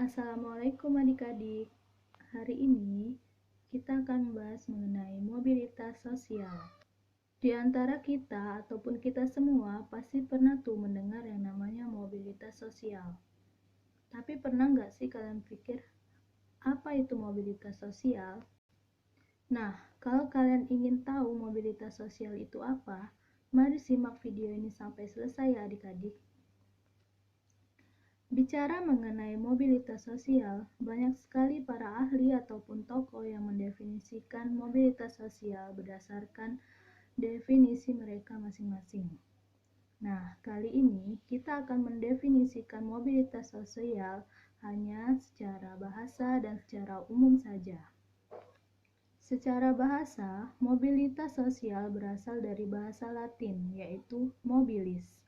Assalamualaikum adik-adik. Hari ini kita akan membahas mengenai mobilitas sosial. Di antara kita ataupun kita semua pasti pernah tuh mendengar yang namanya mobilitas sosial. Tapi pernah nggak sih kalian pikir apa itu mobilitas sosial? Nah, kalau kalian ingin tahu mobilitas sosial itu apa, mari simak video ini sampai selesai ya adik-adik. Bicara mengenai mobilitas sosial, banyak sekali para ahli ataupun tokoh yang mendefinisikan mobilitas sosial berdasarkan definisi mereka masing-masing. Nah, kali ini kita akan mendefinisikan mobilitas sosial hanya secara bahasa dan secara umum saja. Secara bahasa, mobilitas sosial berasal dari bahasa Latin, yaitu mobilis.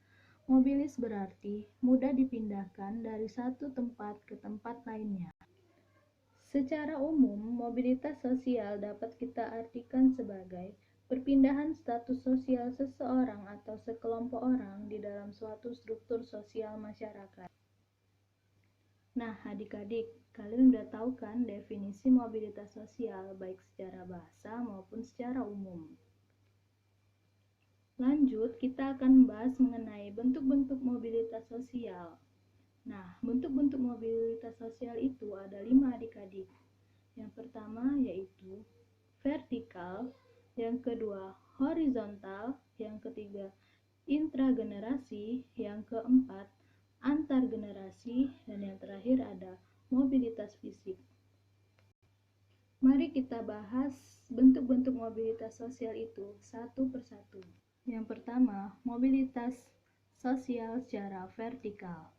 Mobilis berarti mudah dipindahkan dari satu tempat ke tempat lainnya. Secara umum, mobilitas sosial dapat kita artikan sebagai perpindahan status sosial seseorang atau sekelompok orang di dalam suatu struktur sosial masyarakat. Nah, adik-adik, kalian udah tahu kan definisi mobilitas sosial baik secara bahasa maupun secara umum. Lanjut, kita akan membahas mengenai bentuk-bentuk mobilitas sosial. Nah, bentuk-bentuk mobilitas sosial itu ada 5 adik-adik. Yang pertama yaitu vertikal, yang kedua horizontal, yang ketiga intragenerasi, yang keempat antar generasi, dan yang terakhir ada mobilitas fisik. Mari kita bahas bentuk-bentuk mobilitas sosial itu satu persatu. Yang pertama, mobilitas sosial secara vertikal.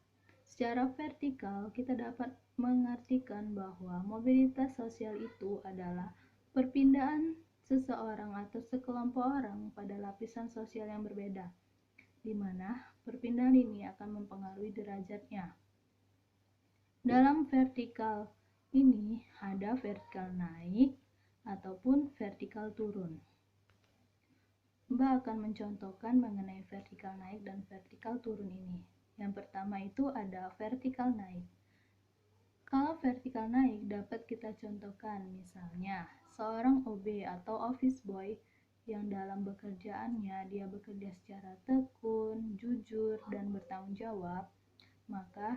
Secara vertikal, kita dapat mengartikan bahwa mobilitas sosial itu adalah perpindahan seseorang atau sekelompok orang pada lapisan sosial yang berbeda, di mana perpindahan ini akan mempengaruhi derajatnya. Dalam vertikal ini ada vertikal naik ataupun vertikal turun. Mbak akan mencontohkan mengenai vertikal naik dan vertikal turun ini. Yang pertama itu ada vertikal naik. Kalau vertikal naik dapat kita contohkan, misalnya seorang OB atau office boy yang dalam bekerjaannya dia bekerja secara tekun, jujur, dan bertanggung jawab, maka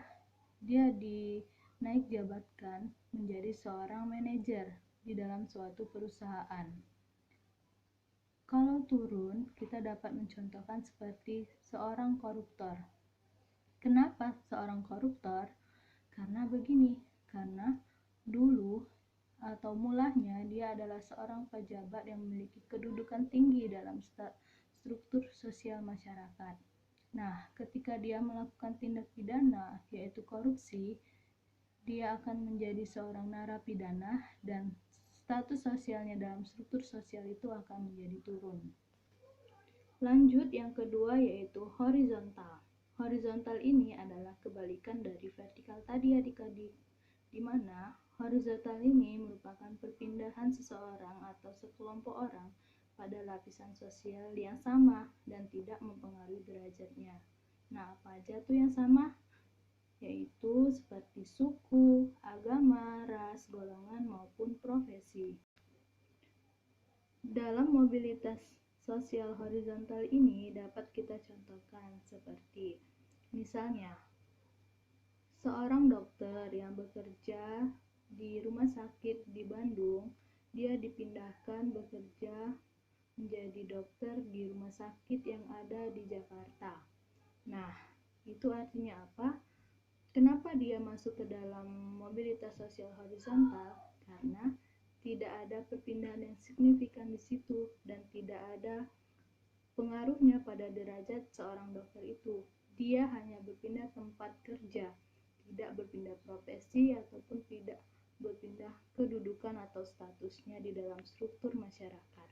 dia dinaik jabatkan menjadi seorang manajer di dalam suatu perusahaan. Kalau turun, kita dapat mencontohkan seperti seorang koruptor. Kenapa seorang koruptor? Karena begini, karena dulu atau mulanya dia adalah seorang pejabat yang memiliki kedudukan tinggi dalam struktur sosial masyarakat. Nah, ketika dia melakukan tindak pidana, yaitu korupsi, dia akan menjadi seorang narapidana dan status sosialnya dalam struktur sosial itu akan menjadi turun. Lanjut, yang kedua yaitu horizontal. Horizontal ini adalah kebalikan dari vertikal tadi adik-adik, di mana horizontal ini merupakan perpindahan seseorang atau sekelompok orang pada lapisan sosial yang sama dan tidak mempengaruhi derajatnya. Nah, apa aja tuh yang sama? Yaitu seperti suku, agama, ras, golongan, maupun profesi. Dalam mobilitas sosial horizontal ini dapat kita contohkan seperti misalnya seorang dokter yang bekerja di rumah sakit di Bandung, dia dipindahkan bekerja menjadi dokter di rumah sakit yang ada di Jakarta. Nah, itu artinya apa? Kenapa dia masuk ke dalam mobilitas sosial horizontal? Karena tidak ada perpindahan yang signifikan di situ dan tidak ada pengaruhnya pada derajat seorang dokter itu. Dia hanya berpindah tempat kerja, tidak berpindah profesi ataupun tidak berpindah kedudukan atau statusnya di dalam struktur masyarakat.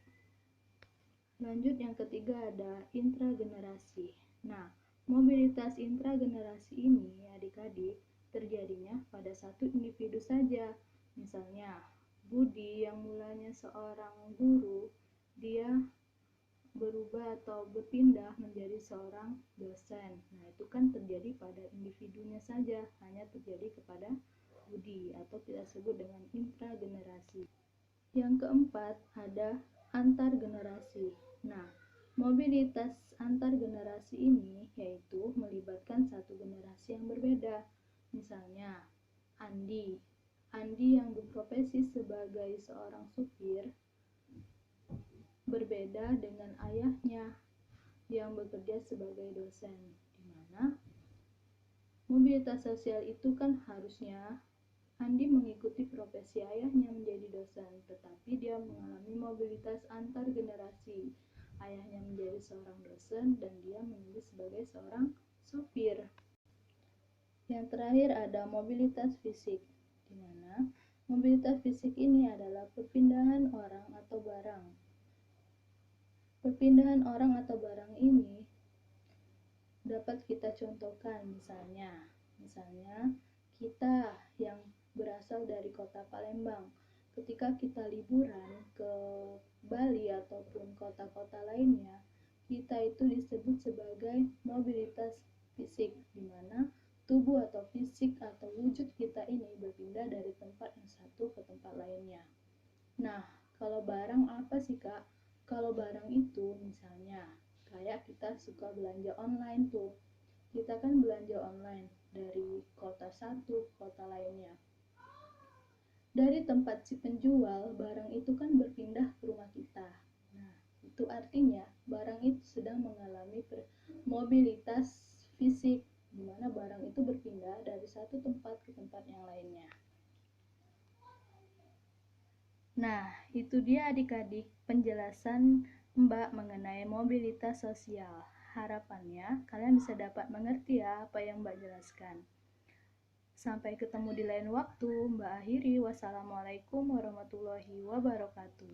Lanjut, yang ketiga ada intragenerasi. Nah, mobilitas intragenerasi ini adik-adik terjadinya pada satu individu saja. Misalnya Budi yang mulanya seorang guru, dia berubah atau berpindah menjadi seorang dosen. Nah, itu kan terjadi pada individunya saja, hanya terjadi kepada budi atau kita sebut dengan intragenerasi. Yang keempat ada antar generasi. Nah, mobilitas antar generasi ini yaitu melibatkan satu generasi yang berbeda. Misalnya, Andi yang berprofesi sebagai seorang supir berbeda dengan ayahnya yang bekerja sebagai dosen, di mana mobilitas sosial itu kan harusnya Andi mengikuti profesi ayahnya menjadi dosen, tetapi dia mengalami mobilitas antar generasi. Ayahnya menjadi seorang dosen dan dia menjadi sebagai seorang supir. Yang terakhir ada mobilitas fisik, di mana mobilitas fisik ini adalah perpindahan orang atau barang. Perpindahan orang atau barang ini dapat kita contohkan, misalnya kita yang berasal dari kota Palembang, ketika kita liburan ke Bali ataupun kota-kota lainnya, kita itu disebut sebagai mobilitas fisik, di mana tubuh atau fisik atau wujud kita ini berpindah dari tempat yang satu ke tempat lainnya. Nah, kalau barang apa sih Kak? Kalau barang itu misalnya kayak kita suka belanja online tuh. Kita kan belanja online dari kota satu ke kota lainnya. Dari tempat si penjual, barang itu kan berpindah ke rumah kita. Nah, itu artinya barang itu sedang mengalami mobilitas fisik, di mana barang itu berpindah dari satu tempat ke tempat yang lainnya. Nah, itu dia adik-adik penjelasan Mbak mengenai mobilitas sosial. Harapannya kalian bisa dapat mengerti ya apa yang Mbak jelaskan. Sampai ketemu di lain waktu. Mbak akhiri. Wassalamualaikum warahmatullahi wabarakatuh.